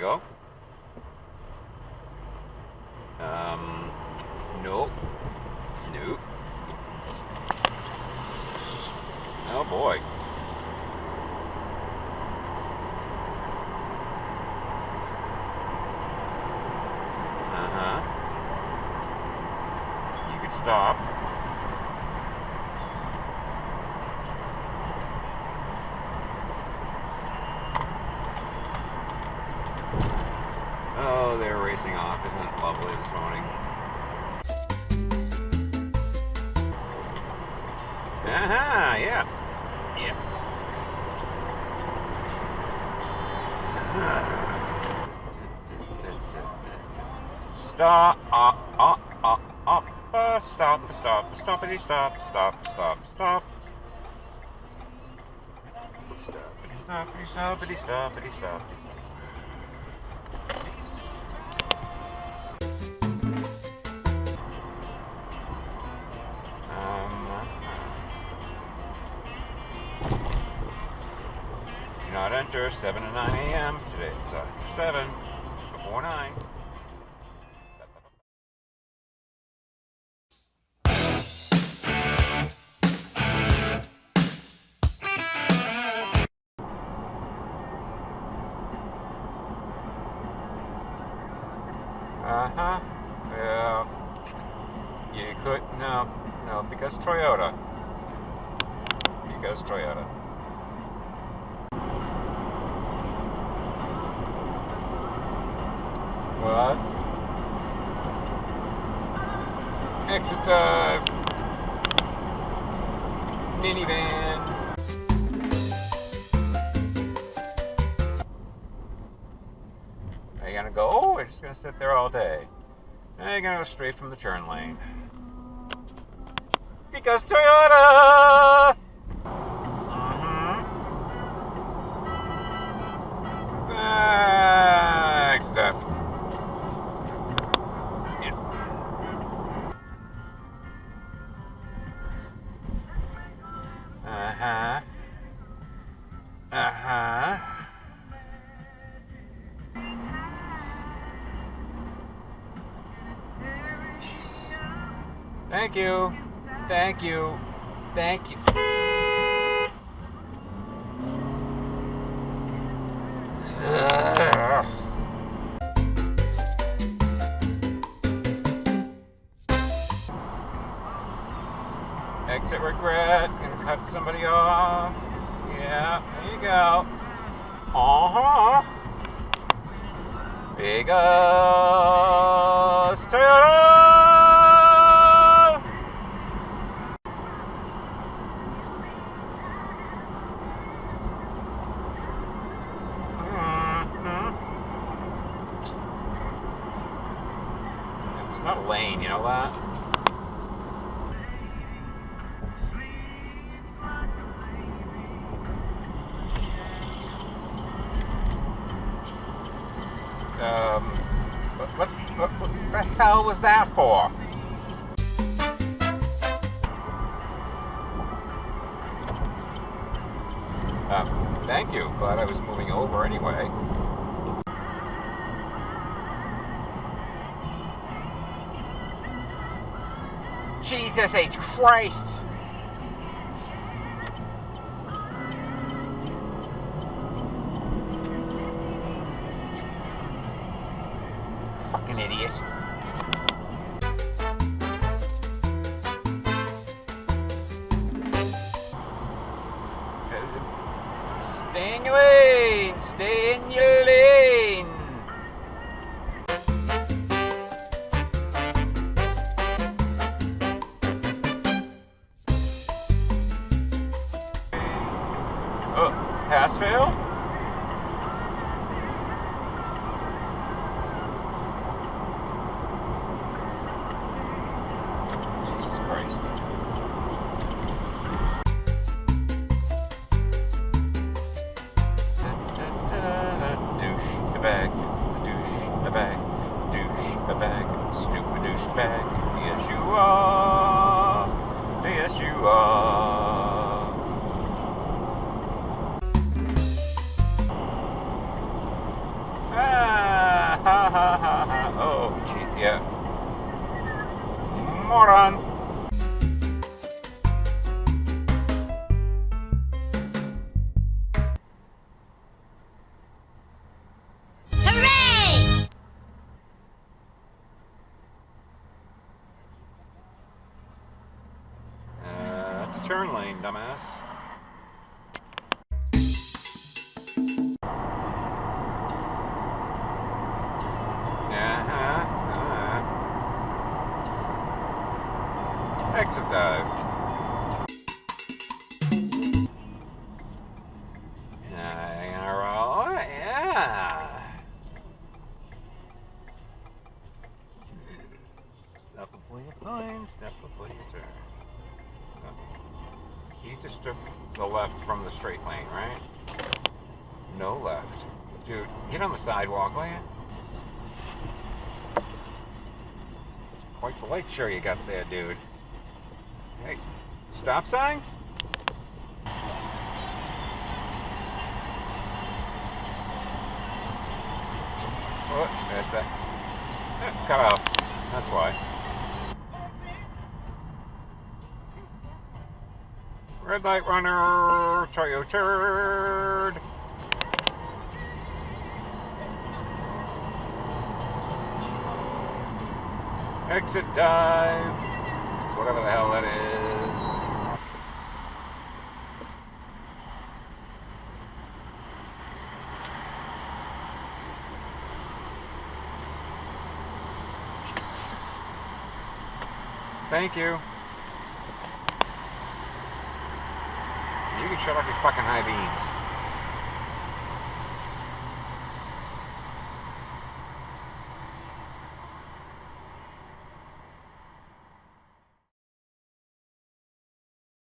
go. Nope. Nope. Oh boy. You could stop. Oh, they're racing off. Isn't it lovely this morning? Yeah. Yeah. Stop. Stoppity stop. Stoppity stop. Do not enter 7 to 9 a.m. Today it's 7 before 9. Yeah. You could no, because Toyota. What? Exit minivan. Are you gonna go? Or are you just gonna sit there all day? You're gonna go straight from the turn lane. Because Toyota! Next up. Yeah. Jesus. Thank you. Exit regret. Gonna cut somebody off. Yeah, there you go. Big Toyota! It's not a lane, you know that? What the hell was that for? Thank you. Glad I was moving over anyway. Jesus H. Christ! Fucking idiot. Stay in your lane! Stay in your lane! Oh, pass fail? Jesus Christ. Douchebag, stupid douchebag. Yes, you are. Yes, you are. turn lane, dumbass. Exit dive. Yeah. Step before you climb, step before you turn. You just took the left from the straight lane, right? No left. Dude, get on the sidewalk, will you? It's quite the light show you got there, dude. Hey, stop sign? Oh, cut off. That's why. Red light runner, Toyo turd. Exit dive. Whatever the hell that is. Thank you. You can shut off your fucking high beams.